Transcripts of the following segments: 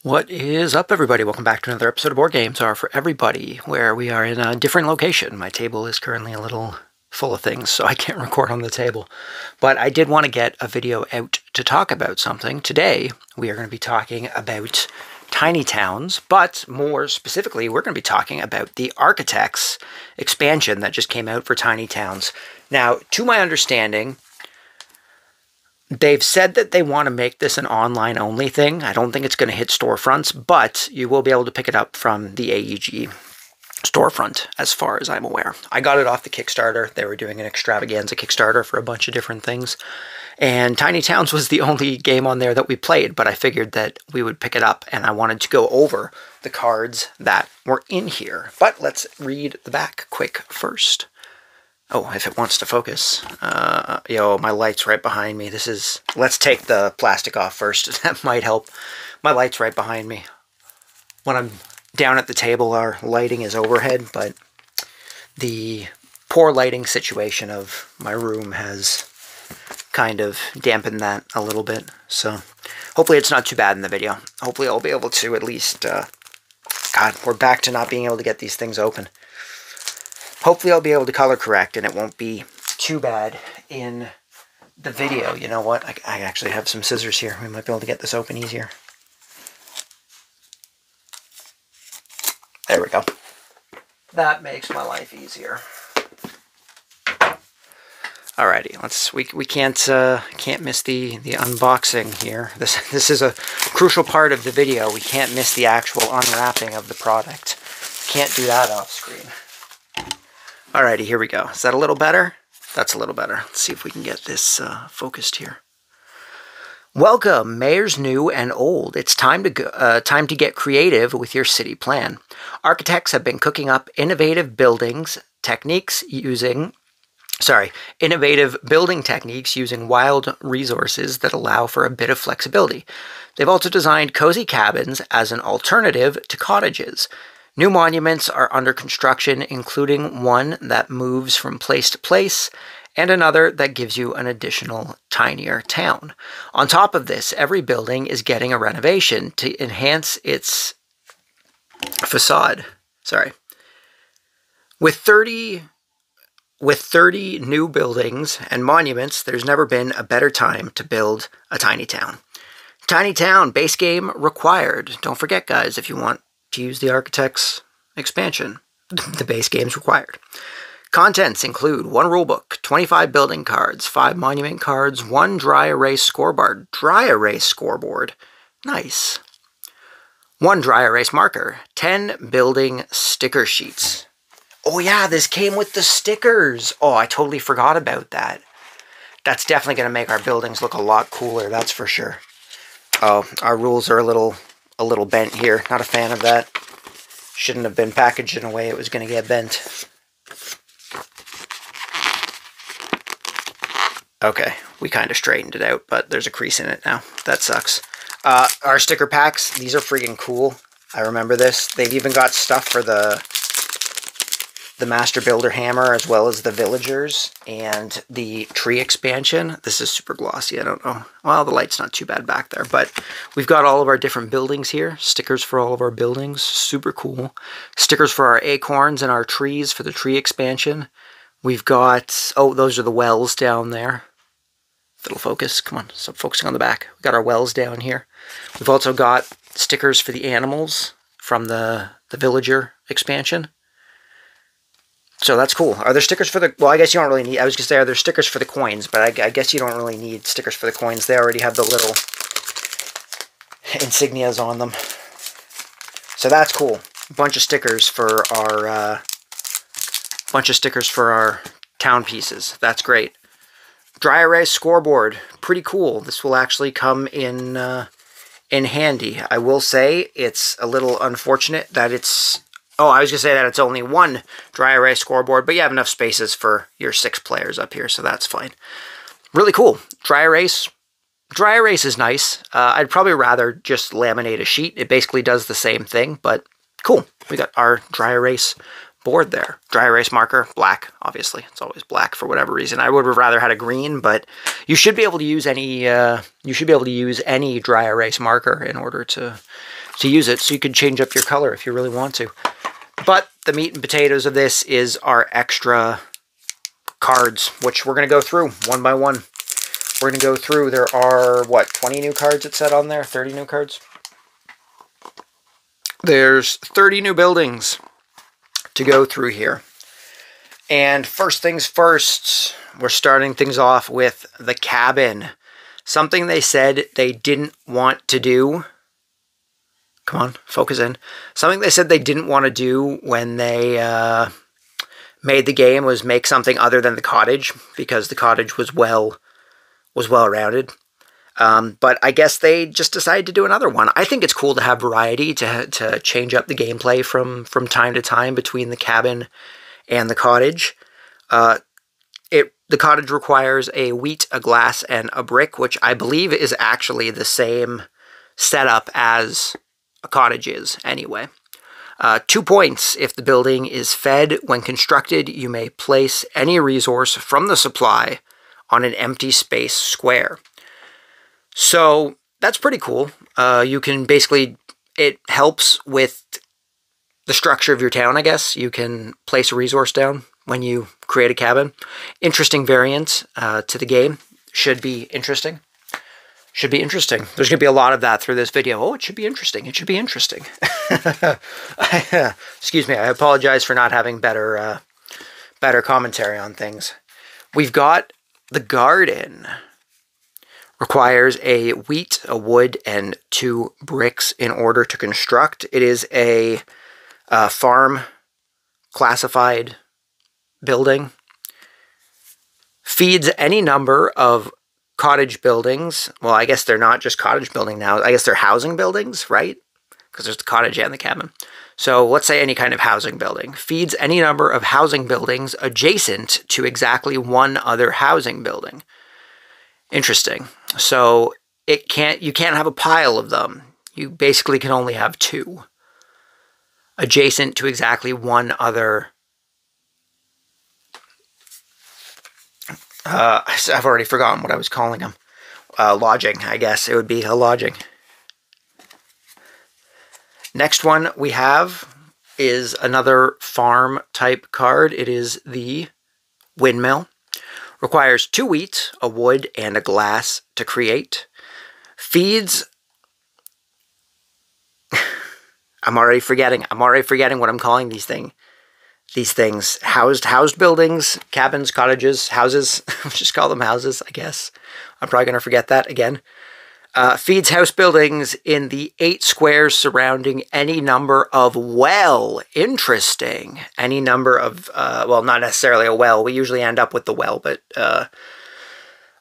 What is up, everybody? Welcome back to another episode of Board Games Are For Everybody, where we are in a different location. My table is currently a little full of things, so I can't record on the table. But I did want to get a video out to talk about something. Today, we are going to be talking about tiny towns, but more specifically, we're going to be talking about the Architects expansion that just came out for tiny towns. Now, to my understanding, they've said that they want to make this an online-only thing. I don't think it's going to hit storefronts, but you will be able to pick it up from the AEG storefront, as far as I'm aware. I got it off the Kickstarter. They were doing an extravaganza Kickstarter for a bunch of different things. And Tiny Towns was the only game on there that we played, but I figured that we would pick it up, and I wanted to go over the cards that were in here. But let's read the back quick first. Oh, if it wants to focus. Yo, my light's right behind me. Let's take the plastic off first. That might help. My light's right behind me. When I'm down at the table, our lighting is overhead, but the poor lighting situation of my room has kind of dampened that a little bit. So hopefully it's not too bad in the video. Hopefully I'll be able to at least... God, we're back to not being able to get these things open. Hopefully I'll be able to color correct and it won't be too bad in the video. You know what? I actually have some scissors here. We might be able to get this open easier. There we go. That makes my life easier. Alrighty, we can't miss the unboxing here. This is a crucial part of the video. We can't miss the actual unwrapping of the product. Can't do that off screen. Alrighty, here we go. Is that a little better? That's a little better. Let's see if we can get this focused here. Welcome, mayors new and old. It's time to get creative with your city plan. Architects have been cooking up innovative building techniques using wild resources that allow for a bit of flexibility. They've also designed cozy cabins as an alternative to cottages. New monuments are under construction, including one that moves from place to place, and another that gives you an additional tinier town. On top of this, every building is getting a renovation to enhance its facade. With 30 new buildings and monuments, there's never been a better time to build a tiny town. Tiny town, base game required. Don't forget, guys, if you want to use the Architects expansion, the base game's required. Contents include 1 rulebook, 25 building cards, 5 monument cards, 1 dry erase scoreboard. Dry erase scoreboard. Nice. 1 dry erase marker, 10 building sticker sheets. Oh yeah, this came with the stickers. Oh, I totally forgot about that. That's definitely going to make our buildings look a lot cooler, that's for sure. Oh, our rules are a little bent here. Not a fan of that. Shouldn't have been packaged in a way it was going to get bent. Okay, we kind of straightened it out, but there's a crease in it now. That sucks. Our sticker packs, these are freaking cool. I remember this. They've even got stuff for the Master Builder Hammer, as well as the Villagers and the Tree expansion. This is super glossy, I don't know. Well, the light's not too bad back there, but we've got all of our different buildings here. Stickers for all of our buildings, super cool. Stickers for our acorns and our trees for the Tree expansion. We've got, oh, those are the wells down there. If it'll focus, come on, stop focusing on the back. We've got our wells down here. We've also got stickers for the animals from the Villager expansion. So that's cool. Are there stickers for the... Well, I guess you don't really need... I was going to say, are there stickers for the coins? But I guess you don't really need stickers for the coins. They already have the little insignias on them. So that's cool. A bunch of stickers for our town pieces. That's great. Dry erase scoreboard. Pretty cool. This will actually come in handy. I will say it's a little unfortunate that it's... Oh, I was going to say that it's only 1 dry erase scoreboard, but you have enough spaces for your 6 players up here, so that's fine. Really cool. Dry erase. Dry erase is nice. I'd probably rather just laminate a sheet. It basically does the same thing, but cool. We got our dry erase board there. Dry erase marker, black, obviously. It's always black for whatever reason. I would have rather had a green, but you should be able to use any dry erase marker in order to use it, so you can change up your color if you really want to. But the meat and potatoes of this is our extra cards, which we're going to go through one by one. We're going to go through, there are, what, 20 new cards it said on there? 30 new cards? There's 30 new buildings to go through here. And first things first, we're starting things off with the cabin. Something they said they didn't want to do. Come on, focus in. Something they said they didn't want to do when they made the game was make something other than the cottage, because the cottage was well-rounded. But I guess they just decided to do another one. I think it's cool to have variety, to change up the gameplay from time to time between the cabin and the cottage. The cottage requires a wheat, a glass, and a brick, which I believe is actually the same setup as a cottage is anyway. 2 points if the building is fed. When constructed, you may place any resource from the supply on an empty space square. So that's pretty cool. You can basically, it helps with the structure of your town, I guess. You can place a resource down when you create a cabin. Interesting variant to the game. Should be interesting. Should be interesting. There's going to be a lot of that through this video. Oh, it should be interesting. It should be interesting. Excuse me. I apologize for not having better commentary on things. We've got the garden. Requires a wheat, a wood, and 2 bricks in order to construct. It is a farm classified building. Feeds any number of cottage buildings. Well, I guess they're not just cottage building now. I guess they're housing buildings, right? Because there's the cottage and the cabin. So let's say any kind of housing building. Feeds any number of housing buildings adjacent to exactly one other housing building. Interesting. So you can't have a pile of them. You basically can only have 2 adjacent to exactly one other. I've already forgotten what I was calling them. Lodging, I guess it would be a lodging. Next one we have is another farm type card. It is the windmill. Requires 2 wheat, a wood, and a glass to create. Feeds... I'm already forgetting what I'm calling these things. Housed buildings, cabins, cottages, houses. Just call them houses, I guess. I'm probably going to forget that again. Feeds house buildings in the 8 squares surrounding any number of interesting. Any number of, well, not necessarily a well. We usually end up with the well, but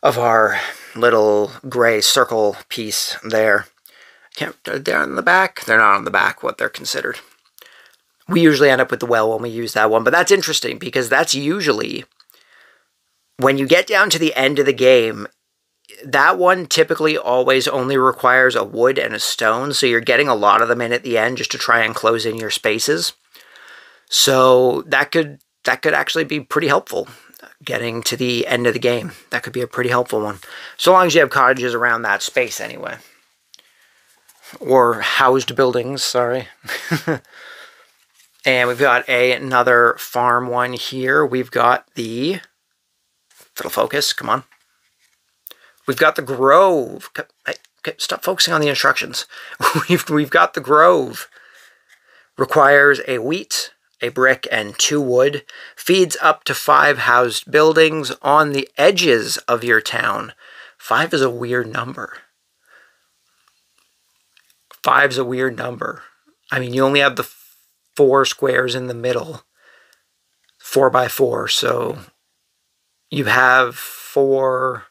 of our little gray circle piece there. They're on the back? They're not on the back, what they're considered. We usually end up with the well when we use that one, but that's interesting because that's usually, when you get down to the end of the game, that one typically always only requires a wood and a stone, so you're getting a lot of them in at the end just to try and close in your spaces. So that could actually be pretty helpful, getting to the end of the game. That could be a pretty helpful one. So long as you have cottages around that space anyway. Or housed buildings, sorry. And we've got another farm one here. We've got the... Little focus, come on. We've got the grove. Stop focusing on the instructions. We've got the grove. Requires a wheat, a brick, and 2 wood. Feeds up to 5 housed buildings on the edges of your town. 5 is a weird number. 5's a weird number. I mean, you only have the 4 squares in the middle. 4 by 4, so you have 4...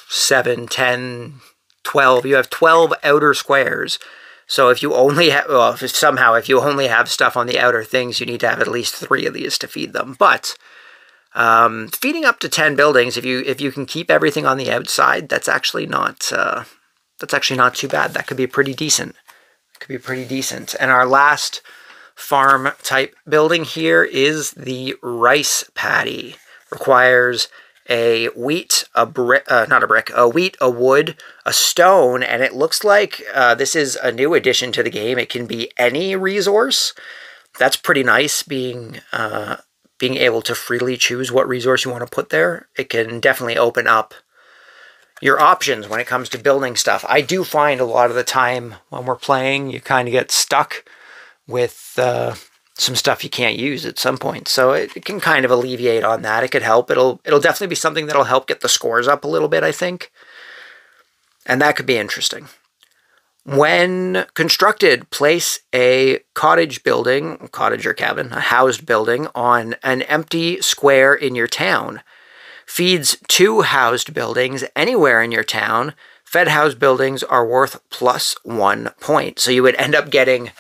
7, 10, 12. You have 12 outer squares. So if you only have, well, if you only have stuff on the outer things, you need to have at least 3 of these to feed them. But feeding up to 10 buildings, if you can keep everything on the outside, that's actually not too bad. That could be pretty decent. It could be pretty decent. And our last farm type building here is the rice paddy. Requires a wheat, a brick, not a brick, a wheat, a wood, a stone, and it looks like this is a new addition to the game. It can be any resource. That's pretty nice, being able to freely choose what resource you want to put there. It can definitely open up your options when it comes to building stuff. I do find a lot of the time when we're playing, you kind of get stuck with some stuff you can't use at some point. So it can kind of alleviate on that. It could help. It'll definitely be something that'll help get the scores up a little bit, I think. And that could be interesting. When constructed, place a cottage building, cottage or cabin, a housed building on an empty square in your town. Feeds 2 housed buildings anywhere in your town. Fed housed buildings are worth +1 point. So you would end up getting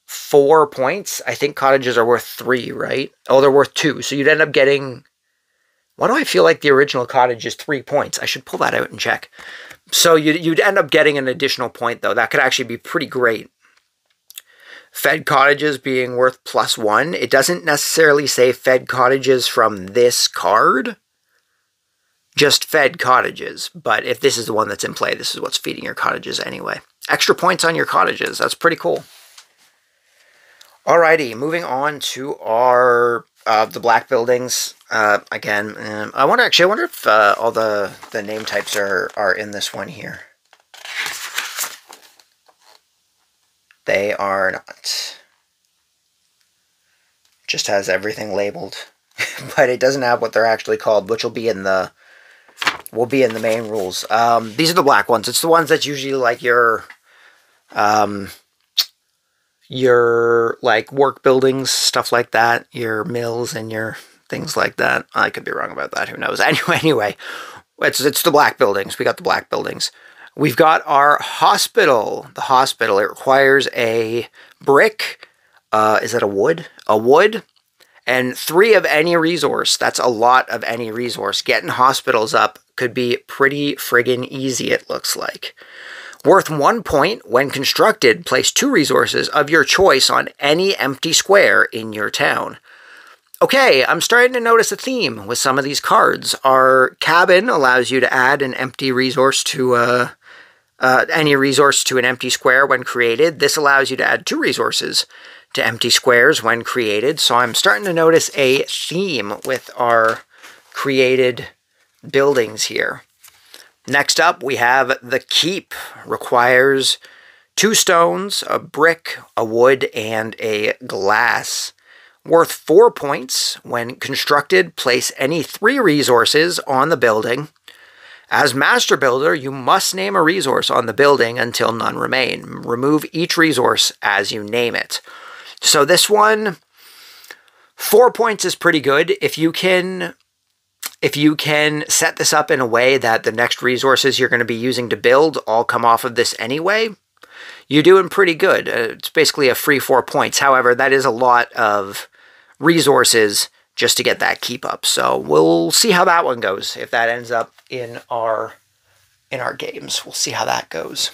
4 points. I think cottages are worth 3, right? Oh, they're worth 2. So you'd end up getting... Why do I feel like the original cottage is 3 points? I should pull that out and check. So you'd end up getting an additional point, though. That could actually be pretty great. Fed cottages being worth +1. It doesn't necessarily say fed cottages from this card. Just fed cottages. But if this is the one that's in play, this is what's feeding your cottages anyway. Extra points on your cottages. That's pretty cool. Alrighty, moving on to our the black buildings. Again, I wonder if all the name types are in this one here. They are not. It just has everything labeled, but it doesn't have what they're actually called, which will be in the main rules. These are the black ones. It's the ones that's usually like your like work buildings, stuff like that, your mills and your things like that. I could be wrong about that. Who knows? Anyway, it's the black buildings. We got the black buildings. We've got our hospital. The hospital, it requires a brick. Is that a wood? A wood. And 3 of any resource. That's a lot of any resource. Getting hospitals up could be pretty friggin' easy, it looks like. Worth 1 point. When constructed, place 2 resources of your choice on any empty square in your town. Okay, I'm starting to notice a theme with some of these cards. Our cabin allows you to add an empty resource to any resource to an empty square when created. This allows you to add 2 resources to empty squares when created. So I'm starting to notice a theme with our created buildings here. Next up, we have the keep. Requires 2 stones, a brick, a wood, and a glass. Worth 4 points. When constructed, place any 3 resources on the building. As master builder, you must name a resource on the building until none remain. Remove each resource as you name it. So this one, 4 points is pretty good. If you can set this up in a way that the next resources you're going to be using to build all come off of this anyway, you're doing pretty good. It's basically a free 4 points. However, that is a lot of resources just to get that keep up. So we'll see how that one goes. If that ends up in our games, we'll see how that goes.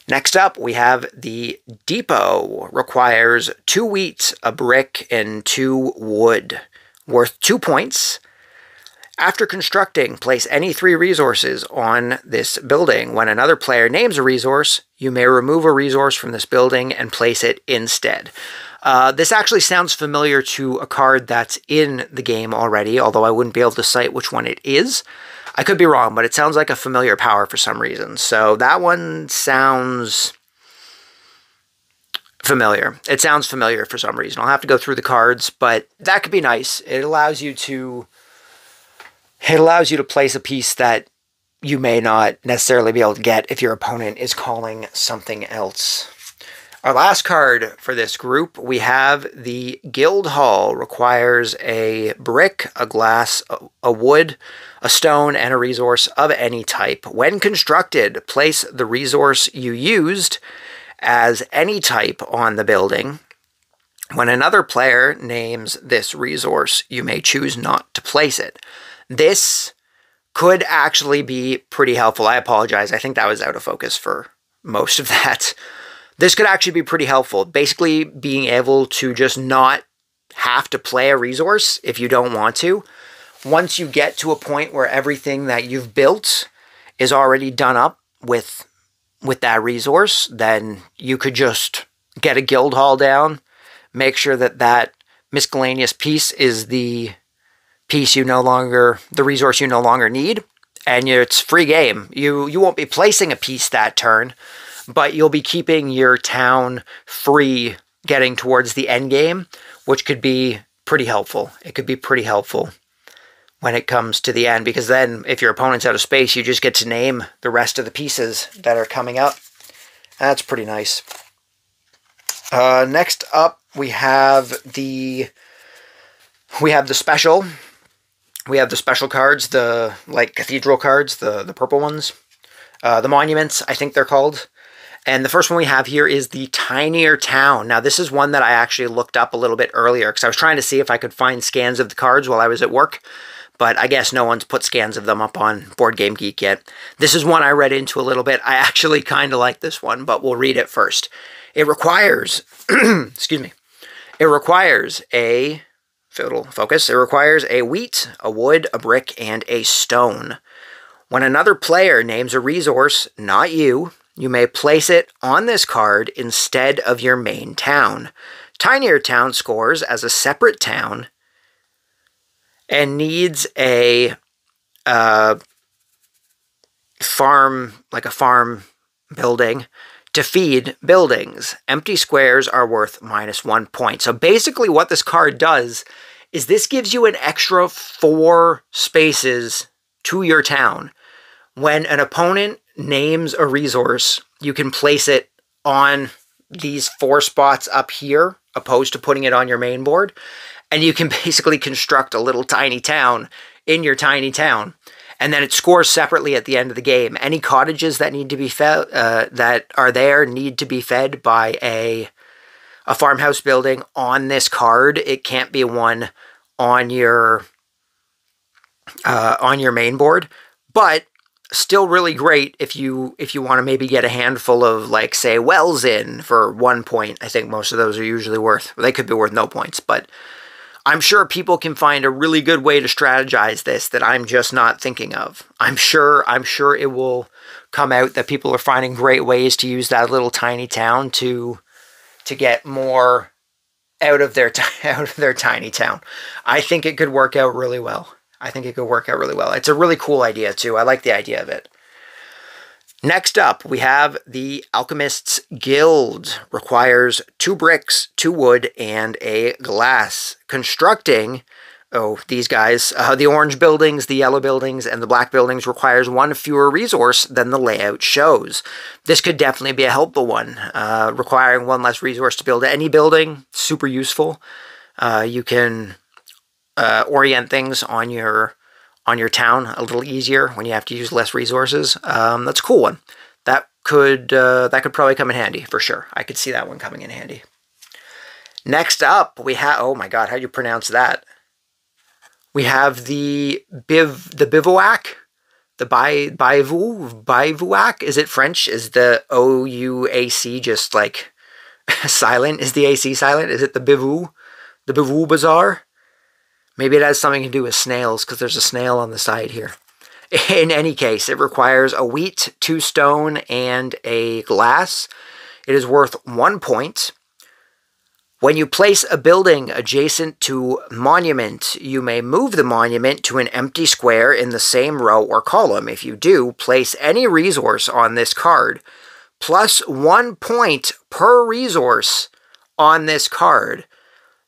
Next up, we have the depot. Requires 2 wheat, a brick, and 2 wood. Worth 2 points. After constructing, place any 3 resources on this building. When another player names a resource, you may remove a resource from this building and place it instead. This actually sounds familiar to a card that's in the game already, although I wouldn't be able to cite which one it is. I could be wrong, but it sounds like a familiar power for some reason. So that one sounds familiar. It sounds familiar for some reason. I'll have to go through the cards, but that could be nice. It allows you to place a piece that you may not necessarily be able to get if your opponent is calling something else. Our last card for this group, we have the Guildhall. Requires a brick, a glass, a wood, a stone, and a resource of any type. When constructed, place the resource you used as any type on the building. When another player names this resource, you may choose not to place it. This could actually be pretty helpful. I apologize. I think that was out of focus for most of that. This could actually be pretty helpful. Basically, being able to just not have to play a resource if you don't want to. Once you get to a point where everything that you've built is already done up with that resource, then you could just get a guild hall down, make sure that that miscellaneous piece is the piece the resource you no longer need, and it's free game. You won't be placing a piece that turn, but you'll be keeping your town free getting towards the end game, which could be pretty helpful. It could be pretty helpful when it comes to the end, because then if your opponent's out of space, you just get to name the rest of the pieces that are coming up. That's pretty nice. Next up, we have the special. We have the special cards, the like cathedral cards, the purple ones. The monuments, I think they're called. And the first one we have here is the Tinier Town. Now, this is one that I actually looked up a little bit earlier because I was trying to see if I could find scans of the cards while I was at work. But I guess no one's put scans of them up on Board Game Geek yet. This is one I read into a little bit. I actually kind of like this one, but we'll read it first. It requires, excuse me, it requires a, focus, it requires a wheat, a wood, a brick, and a stone. When another player names a resource, not you, you may place it on this card instead of your main town. Tinier Town scores as a separate town and needs a farm, like a farm building, to feed buildings. Empty squares are worth -1 point. So basically what this card does is this gives you an extra 4 spaces to your town. When an opponent names a resource, you can place it on these 4 spots up here, opposed to putting it on your main board. And you can basically construct a little tiny town in your tiny town. And then it scores separately at the end of the game. Any cottages that need to be fed, that are there, need to be fed by a farmhouse building on this card. It can't be one on your main board, but still really great if you want to maybe get a handful of, like, say, wells in for 1 point. I think most of those are usually worth, they could be worth no points, but I'm sure people can find a really good way to strategize this that I'm just not thinking of. I'm sure it will come out that people are finding great ways to use that little tiny town to get more out of their tiny town. I think it could work out really well. It's a really cool idea too. I like the idea of it. Next up, we have the Alchemist's Guild. Requires 2 bricks, 2 wood, and a glass. Constructing, these guys, the orange buildings, the yellow buildings, and the black buildings requires 1 fewer resource than the layout shows. This could definitely be a helpful one. Requiring 1 less resource to build any building, super useful. You can orient things on your town a little easier when you have to use less resources. That's a cool one. That could probably come in handy for sure. I could see that one coming in handy. Next up, we have, oh my god, how do you pronounce that? We have the bivouac, the bivouac. Is it French? Is the O-U-A-C just like silent? Is the A-C silent? Is it the bivou bazaar? Maybe it has something to do with snails, because there's a snail on the side here. In any case, it requires a wheat, 2 stone, and a glass. It is worth 1 point. When you place a building adjacent to monument, you may move the monument to an empty square in the same row or column. If you do, place any resource on this card, plus 1 point per resource on this card.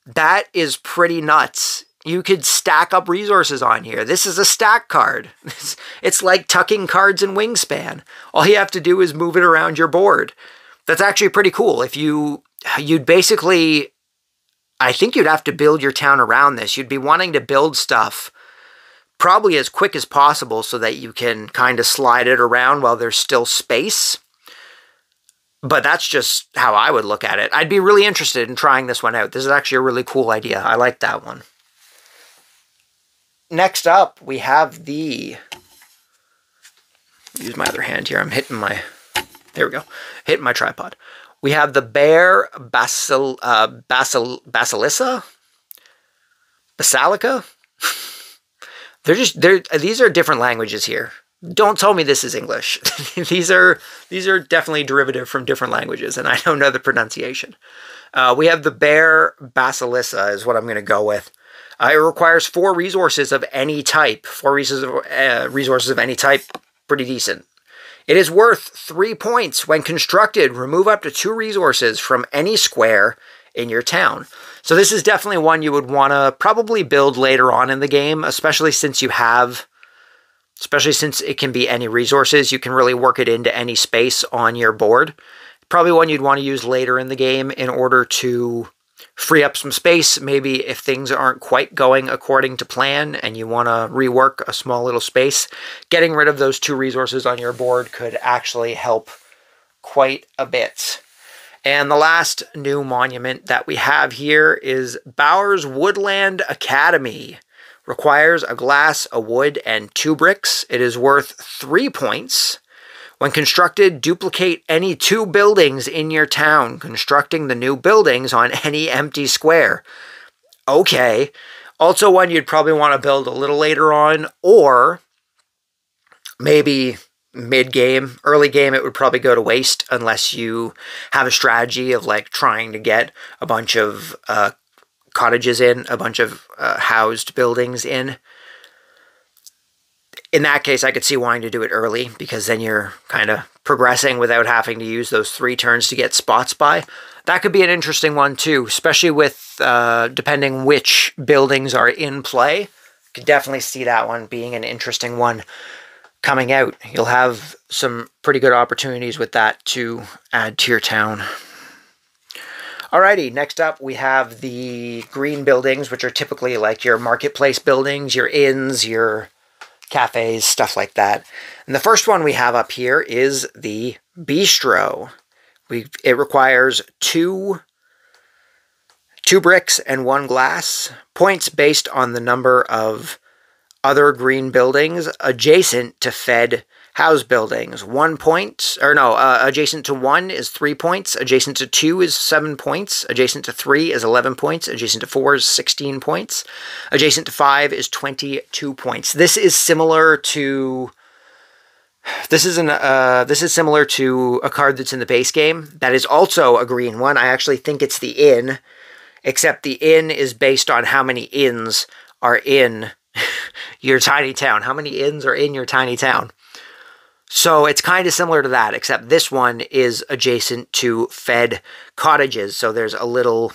That is pretty nuts. You could stack up resources on here. This is a stack card. It's like tucking cards in Wingspan. All you have to do is move it around your board. That's actually pretty cool. If you'd basically, I think you'd have to build your town around this. You'd be wanting to build stuff probably as quick as possible so that you can kind of slide it around while there's still space. But that's just how I would look at it. I'd be really interested in trying this one out. This is actually a really cool idea. I like that one. Next up, we have use my other hand here. I'm hitting my, there we go, hitting my tripod. We have the Bear Basilica. These are different languages here. Don't tell me this is English. these are definitely derivative from different languages, and I don't know the pronunciation. We have the Bear Basilica is what I'm going to go with. It requires 4 resources of any type. 4 resources of any type, pretty decent. It is worth 3 points. When constructed, remove up to 2 resources from any square in your town. So this is definitely one you would want to probably build later on in the game, especially since it can be any resources. You can really work it into any space on your board. Probably one you'd want to use later in the game in order to free up some space. Maybe if things aren't quite going according to plan and you want to rework a small little space, getting rid of those 2 resources on your board could actually help quite a bit. And the last new monument that we have here is Bowers Woodland Academy. Requires a glass, a wood, and 2 bricks. It is worth 3 points. When constructed, duplicate any 2 buildings in your town, constructing the new buildings on any empty square. Okay. Also one you'd probably want to build a little later on, or maybe mid-game. Early game, it would probably go to waste unless you have a strategy of like trying to get a bunch of cottages in, a bunch of housed buildings in. In that case, I could see wanting to do it early, because then you're kind of progressing without having to use those 3 turns to get spots by. That could be an interesting one too, especially with depending which buildings are in play. Could definitely see that one being an interesting one coming out. You'll have some pretty good opportunities with that to add to your town. Alrighty, next up we have the green buildings, which are typically like your marketplace buildings, your inns, your cafes, stuff like that. And the first one we have up here is the bistro. It requires 2 bricks and 1 glass. Points based on the number of other green buildings adjacent to fed house buildings. 1 point, or no, adjacent to 1 is 3 points, adjacent to 2 is 7 points, adjacent to 3 is 11 points, adjacent to 4 is 16 points, adjacent to 5 is 22 points. This is similar to this is similar to a card that's in the base game that is also a green one. I actually think it's the inn, except the inn is based on how many inns are in your tiny town. How many inns are in your tiny town? So it's kind of similar to that, except this one is adjacent to fed cottages, so there's a little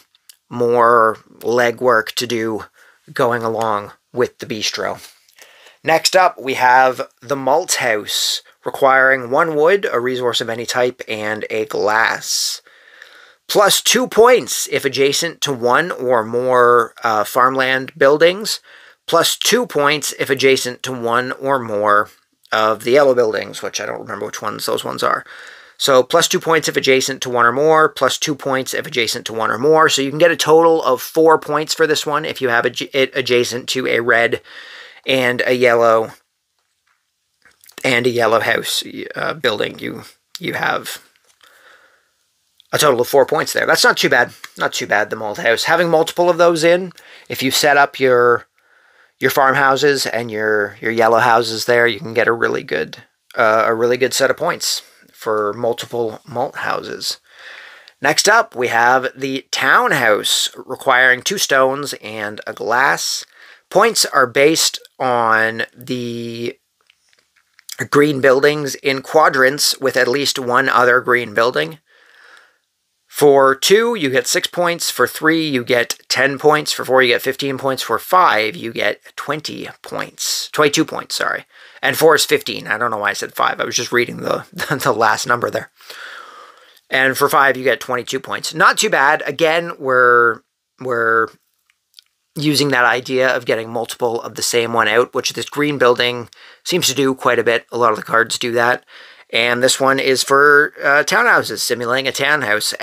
more legwork to do going along with the bistro. Next up, we have the malt house, requiring 1 wood, a resource of any type, and a glass. Plus 2 points if adjacent to 1 or more farmland buildings. Plus 2 points if adjacent to 1 or more of the yellow buildings, which I don't remember which ones those ones are. So plus 2 points if adjacent to 1 or more, plus 2 points if adjacent to 1 or more. So you can get a total of 4 points for this one if you have it adjacent to a red and a yellow house building. You have a total of 4 points there. That's not too bad. Not too bad, the malt house. Having multiple of those in, if you set up your farmhouses and your yellow houses there, you can get a really good set of points for multiple malt houses. Next up, we have the townhouse, requiring 2 stones and a glass. Points are based on the green buildings in quadrants with at least 1 other green building. For 2, you get 6 points. For 3, you get 10 points. For 4, you get 15 points. For 5, you get 20 points. 22 points, sorry. And 4 is 15. I don't know why I said 5. I was just reading the last number there. And for 5, you get 22 points. Not too bad. Again, we're using that idea of getting multiple of the same one out, which this green building seems to do quite a bit. A lot of the cards do that. And this one is for townhouses, simulating a townhouse,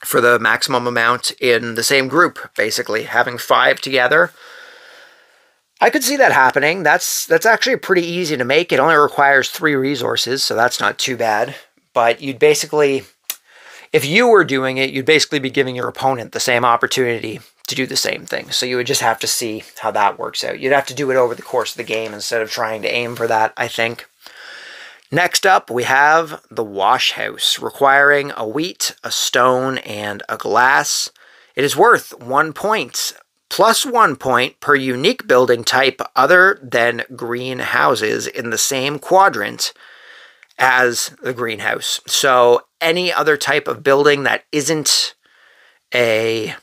for the maximum amount in the same group, basically, having 5 together. I could see that happening. That's actually pretty easy to make. It only requires 3 resources, so that's not too bad. But you'd basically if you were doing it, you'd basically be giving your opponent the same opportunity to do the same thing. So you would just have to see how that works out. You'd have to do it over the course of the game instead of trying to aim for that, I think. Next up, we have the Wash House, requiring a wheat, a stone, and a glass. It is worth 1 point, plus 1 point per unique building type other than greenhouses in the same quadrant as the greenhouse. So any other type of building that isn't a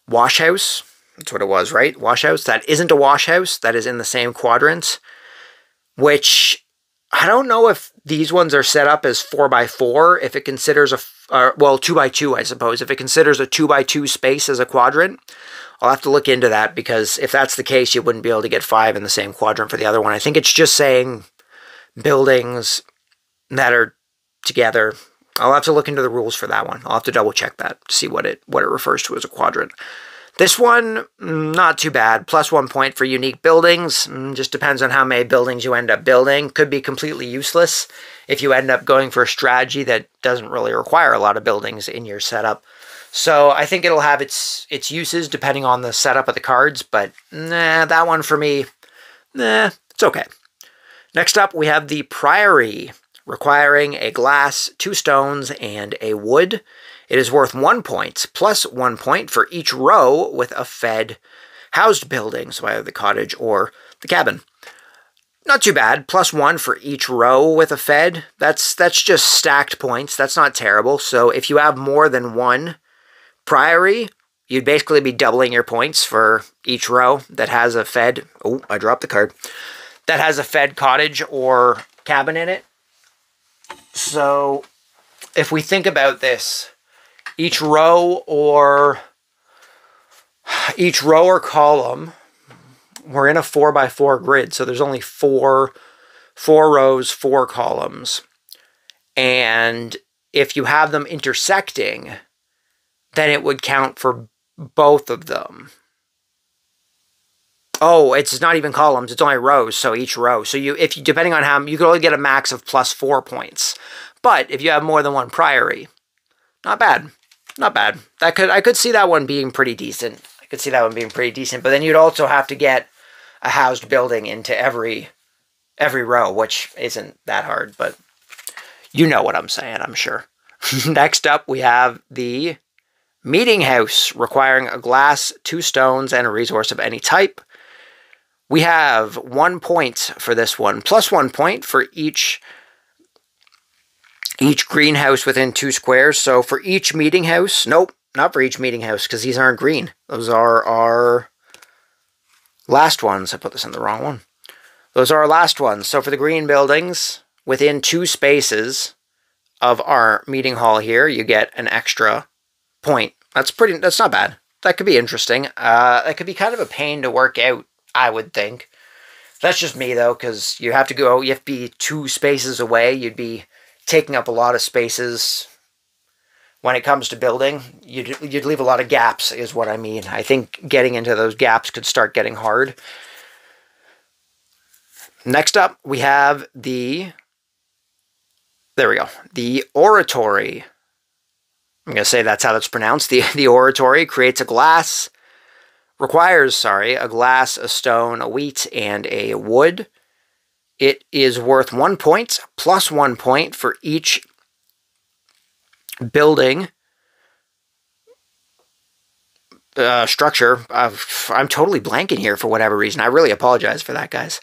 wash house, that's what it was, right? Wash house, that isn't a wash house, that is in the same quadrant, which I don't know if these ones are set up as 4x4, if it considers well, 2x2, I suppose, if it considers a 2x2 space as a quadrant. I'll have to look into that, because if that's the case, you wouldn't be able to get 5 in the same quadrant for the other one. I think it's just saying buildings that are together. I'll have to look into the rules for that one. I'll have to double check that to see what it refers to as a quadrant. This one, not too bad. Plus 1 point for unique buildings. Just depends on how many buildings you end up building. Could be completely useless if you end up going for a strategy that doesn't really require a lot of buildings in your setup. So I think it'll have its uses depending on the setup of the cards, but nah, that one for me, nah, it's okay. Next up, we have the Priory, requiring a glass, 2 stones, and a wood. It is worth 1 point, plus 1 point for each row with a fed housed building, so either the cottage or the cabin. Not too bad, plus 1 for each row with a fed. That's just stacked points, that's not terrible. So if you have more than one Priory, you'd basically be doubling your points for each row that has a fed, oh, I dropped the card, that has a fed cottage or cabin in it. So if we think about this, each row or column, we're in a 4x4 grid, so there's only four rows, 4 columns. And if you have them intersecting, then it would count for both of them. Oh, it's not even columns, it's only rows, so each row. So depending on how, you could only get a max of plus 4 points. But if you have more than one Priory, not bad. Not bad. I could see that one being pretty decent. But then you'd also have to get a housed building into every row, which isn't that hard, but you know what I'm saying, I'm sure. Next up, we have the Meeting House, requiring a glass, 2 stones, and a resource of any type. We have 1 point for this one, plus 1 point for each greenhouse within 2 squares. So for each meeting house, nope, not for each meeting house, because these aren't green. Those are our last ones. I put this in the wrong one. Those are our last ones. So for the green buildings, within 2 spaces of our meeting hall here, you get an extra point. That's not bad. That could be interesting. That could be kind of a pain to work out, I would think. That's just me, though, because you have to be 2 spaces away. You'd be taking up a lot of spaces. When it comes to building, you'd leave a lot of gaps, is what I mean. I think getting into those gaps could start getting hard. Next up, we have the Oratory. I'm going to say that's how it's pronounced. The Oratory requires a glass, a stone, a wheat, and a wood. It is worth 1 point, plus 1 point for each building structure. I'm totally blanking here for whatever reason. I really apologize for that, guys.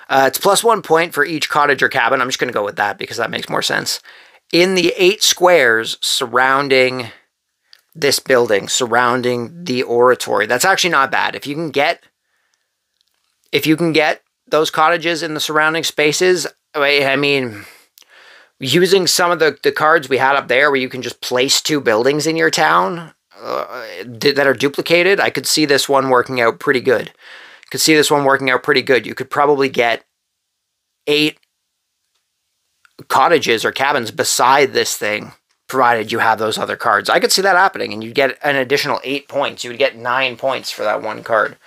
It's plus 1 point for each cottage or cabin. I'm just going to go with that because that makes more sense. In the 8 squares surrounding this building, surrounding the Oratory. That's actually not bad. If you can get those cottages in the surrounding spaces, I mean, using some of the cards we had up there where you can just place 2 buildings in your town that are duplicated, I could see this one working out pretty good. You could probably get 8 cottages or cabins beside this thing, provided you have those other cards. I could see that happening, and you'd get an additional 8 points. You would get 9 points for that one card.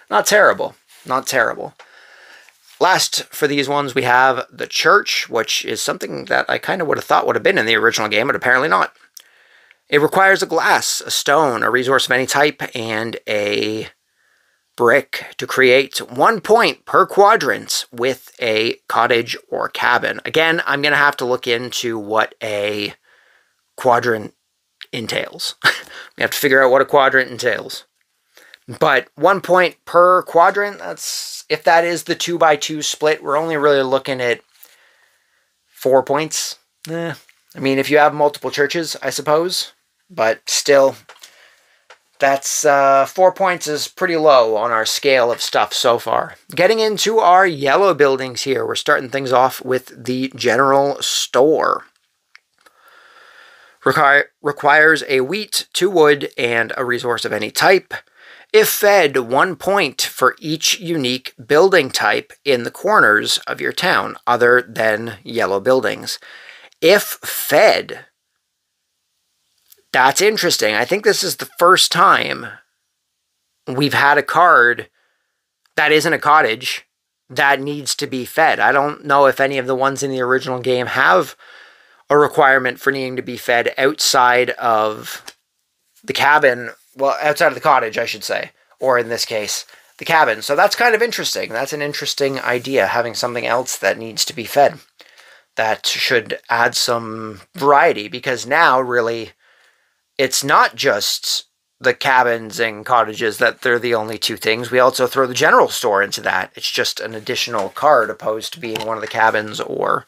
Not terrible. Not terrible. Last for these ones, we have the Church, which is something that I kind of would have thought would have been in the original game, but apparently not. It requires a glass, a stone, a resource of any type, and a brick to create 1 point per quadrant with a cottage or cabin. Again, I'm going to have to look into what a quadrant entails. We have to figure out what a quadrant entails. But 1 point per quadrant, that's, if that is the 2x2 split, we're only really looking at 4 points. I mean, if you have multiple churches, I suppose. But still, that's 4 points is pretty low on our scale of stuff so far. Getting into our yellow buildings here, we're starting things off with the general store. Requires a wheat, 2 wood, and a resource of any type. If fed, 1 point for each unique building type in the corners of your town, other than yellow buildings. If fed, that's interesting. I think this is the first time we've had a card that isn't a cottage that needs to be fed. I don't know if any of the ones in the original game have a requirement for needing to be fed outside of the cabin. Well, outside of the cottage, I should say. Or in this case, the cabin. So that's kind of interesting. That's an interesting idea, having something else that needs to be fed. That should add some variety, because now, really, it's not just the cabins and cottages that they're the only 2 things. We also throw the general store into that. It's just an additional card opposed to being one of the cabins or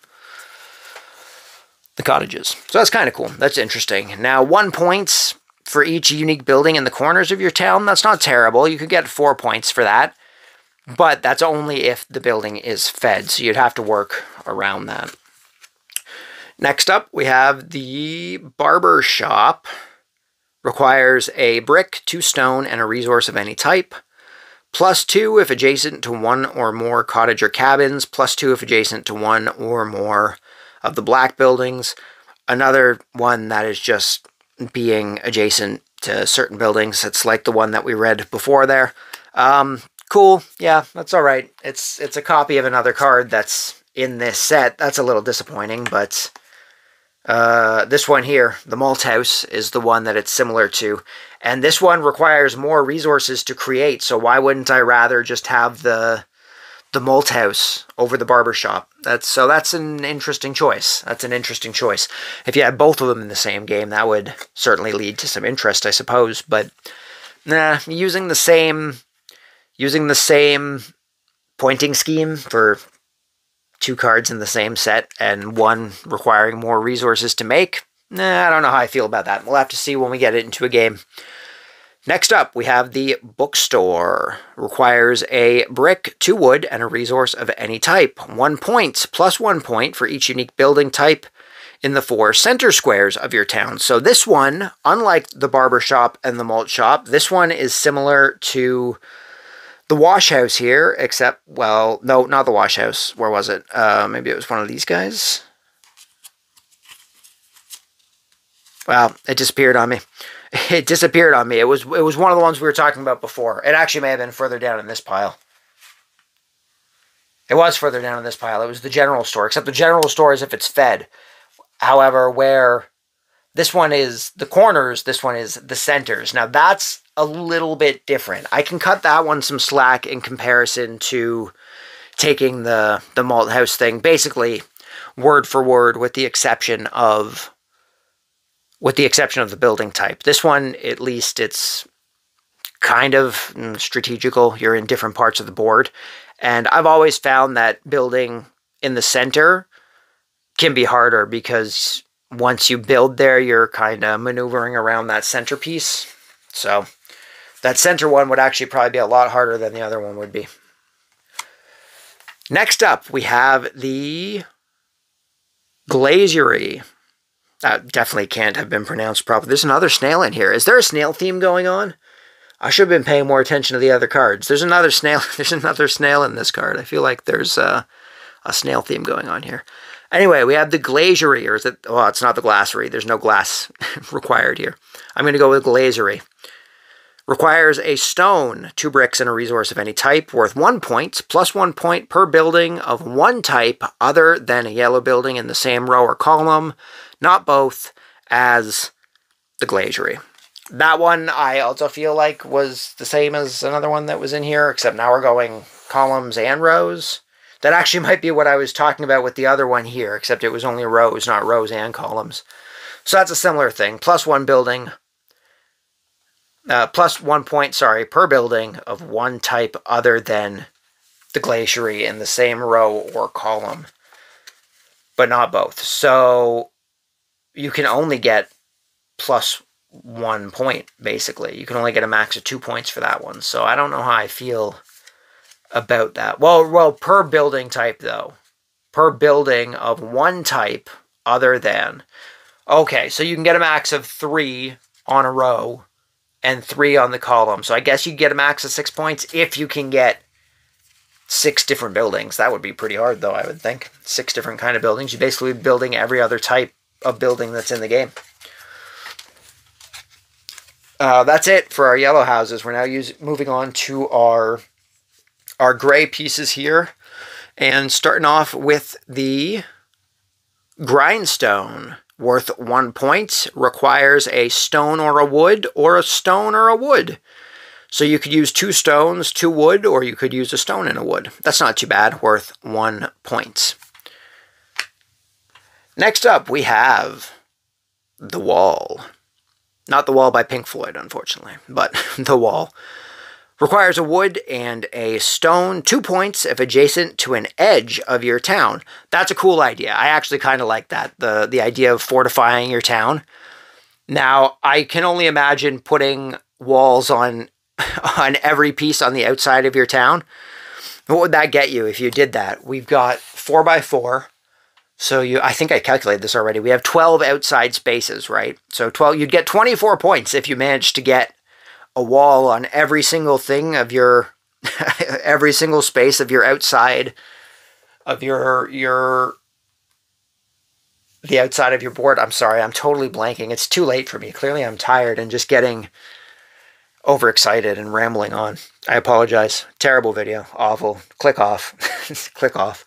the cottages. So that's kind of cool. That's interesting. Now, 1 point for each unique building in the corners of your town. That's not terrible. You could get 4 points for that. But that's only if the building is fed. So you'd have to work around that. Next up, we have the barber shop. Requires a brick, 2 stone, and a resource of any type. +2 if adjacent to 1 or more cottage or cabins. +2 if adjacent to 1 or more of the black buildings. Another one that is just being adjacent to certain buildings. It's like the one that we read before there. Cool. Yeah, that's all right. It's a copy of another card that's in this set. That's a little disappointing, but this one here, the Malt House, is the one that it's similar to. And this one requires more resources to create, so why wouldn't I rather just have the Malt House over the barber shop? That's an interesting choice. That's an interesting choice. If you had both of them in the same game, that would certainly lead to some interest, I suppose. But nah, using the same pointing scheme for 2 cards in the same set and one requiring more resources to make, nah, I don't know how I feel about that. We'll have to see when we get it into a game. Next up, we have the bookstore. Requires a brick, 2 wood, and a resource of any type. 1 point, +1 point for each unique building type in the 4 center squares of your town. So this one, unlike the barber shop and the malt shop, this one is similar to the wash house here, except, well, no, not the wash house. Where was it? Maybe it was one of these guys. Well, it disappeared on me. It disappeared on me. It was one of the ones we were talking about before. It actually may have been further down in this pile. It was further down in this pile. It was the general store, except the general store is if it's fed. However, where this one is the corners, this one is the centers. Now, that's a little bit different. I can cut that one some slack in comparison to taking the Malt House thing, basically word for word, with the exception of the building type. This one, at least, it's kind of strategical. You're in different parts of the board. And I've always found that building in the center can be harder because once you build there, you're kind of maneuvering around that centerpiece. So that center one would actually probably be a lot harder than the other one would be. Next up, we have the Glazery. That definitely can't have been pronounced properly. There's another snail in here. Is there a snail theme going on? I should have been paying more attention to the other cards. There's another snail. There's another snail in this card. I feel like there's a snail theme going on here. Anyway, we have the Glazery, or is it? Well, it's not the Glacery. There's no glass required here. I'm going to go with Glazery. Requires a stone, 2 bricks, and a resource of any type, worth 1 point, +1 point per building of one type other than a yellow building in the same row or column, not both, as the Glacier. That one I also feel like was the same as another one that was in here, except now we're going columns and rows. That actually might be what I was talking about with the other one here, except it was only rows, not rows and columns. So that's a similar thing. Plus 1 building, plus 1 point, sorry, per building of one type other than the Glacier in the same row or column, but not both. So you can only get plus 1 point, basically. You can only get a max of 2 points for that one. So I don't know how I feel about that. Well, per building type, though. Per building of one type other than. Okay, so you can get a max of 3 on a row and 3 on the column. So I guess you get a max of 6 points if you can get 6 different buildings. That would be pretty hard, though, I would think. 6 different kind of buildings. You're basically building every other type of building that's in the game. That's it for our yellow houses. We're now moving on to our gray pieces here, and starting off with the grindstone, worth 1 point, requires a stone or a wood, or a stone or a wood. So you could use 2 stones, 2 wood, or you could use a stone and a wood. That's not too bad, worth 1 point. Next up, we have The Wall. Not The Wall by Pink Floyd, unfortunately, but The Wall. Requires a wood and a stone, 2 points if adjacent to an edge of your town. That's a cool idea. I actually kind of like that, the idea of fortifying your town. Now, I can only imagine putting walls on every piece on the outside of your town. What would that get you if you did that? We've got 4 by 4. So I think I calculated this already. We have 12 outside spaces, right? So you'd get 24 points if you managed to get a wall on every single thing of your, every single space of your outside, of the outside of your board. I'm sorry, I'm totally blanking. It's too late for me. Clearly I'm tired and just getting overexcited and rambling on. I apologize. Terrible video. Awful. Click off. Click off.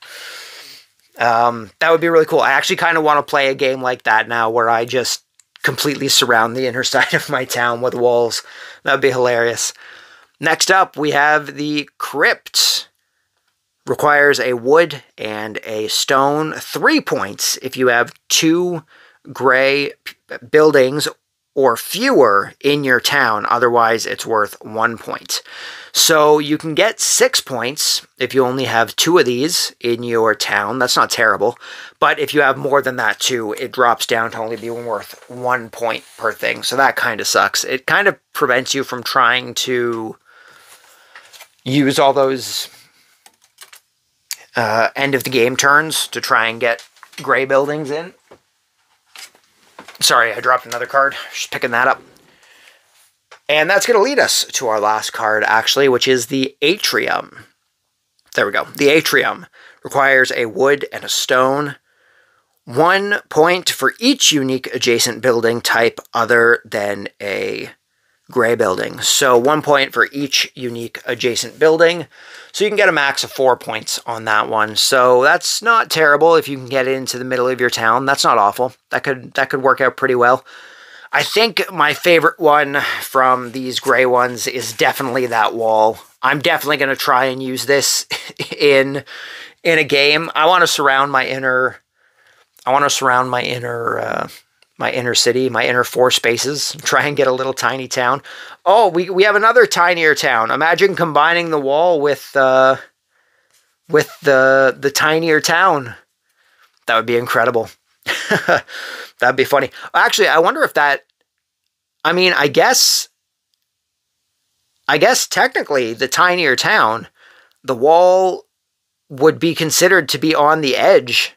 That would be really cool. I actually kind of want to play a game like that now where I just completely surround the inner side of my town with walls. That would be hilarious. Next up, we have the Crypt. Requires a wood and a stone, 3 points if you have 2 gray buildings or fewer in your town. Otherwise, it's worth 1 point. So you can get 6 points if you only have 2 of these in your town. That's not terrible. But if you have more than that too, it drops down to only be worth 1 point per thing. So that kind of sucks. It kind of prevents you from trying to use all those end of the game turns to try and get gray buildings in. Sorry, I dropped another card. Just picking that up. And that's going to lead us to our last card, actually, which is the Atrium. There we go. The Atrium requires a wood and a stone. 1 point for each unique adjacent building type other than a gray building. So 1 point for each unique adjacent building. So you can get a max of 4 points on that one. So that's not terrible if you can get into the middle of your town. That's not awful. That could work out pretty well. I think my favorite one from these gray ones is definitely that wall. I'm definitely going to try and use this in a game. I want to surround my inner city, my inner 4 spaces, try and get a little tiny town. Oh, we have another tinier town. Imagine combining the wall with the tinier town. That would be incredible. That'd be funny. Actually, I wonder if that, I mean, I guess technically the tinier town, the wall would be considered to be on the edge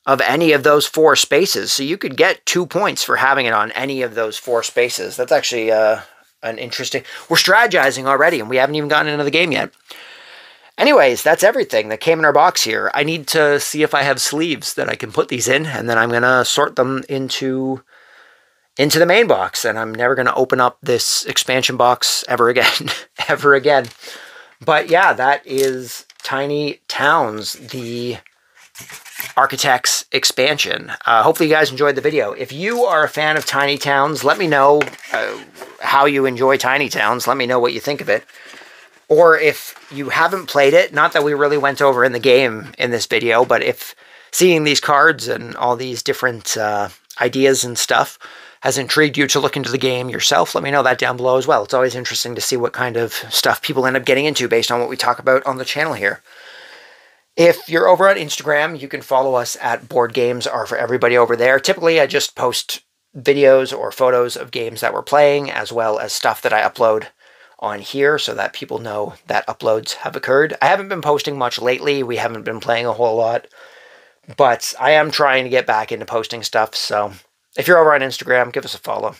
of any of those 4 spaces. So you could get 2 points for having it on any of those 4 spaces. That's actually an interesting, we're strategizing already and we haven't even gotten into the game yet. Anyways, that's everything that came in our box here. I need to see if I have sleeves that I can put these in, and then I'm going to sort them into the main box, and I'm never going to open up this expansion box ever again. Ever again. But yeah, that is Tiny Towns, the Architects expansion. Hopefully you guys enjoyed the video. If you are a fan of Tiny Towns, let me know how you enjoy Tiny Towns. Let me know what you think of it. Or if you haven't played it, not that we really went over in the game in this video, but if seeing these cards and all these different ideas and stuff has intrigued you to look into the game yourself, let me know that down below as well. It's always interesting to see what kind of stuff people end up getting into based on what we talk about on the channel here. If you're over on Instagram, you can follow us at Board Games Are For Everybody over there. Typically, I just post videos or photos of games that we're playing, as well as stuff that I upload on here so that people know that uploads have occurred. I haven't been posting much lately. We haven't been playing a whole lot, but I am trying to get back into posting stuff. So if you're over on Instagram, give us a follow.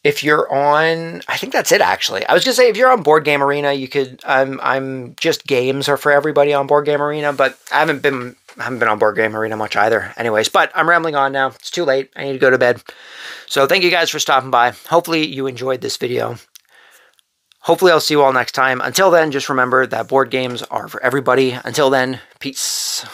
If you're on, I think that's it actually. I was gonna say if you're on Board Game Arena, you could. I'm just Games Are For Everybody on Board Game Arena, but I haven't been on Board Game Arena much either. Anyways, but I'm rambling on now. It's too late. I need to go to bed. So thank you guys for stopping by. Hopefully you enjoyed this video. Hopefully I'll see you all next time. Until then, just remember that board games are for everybody. Until then, peace.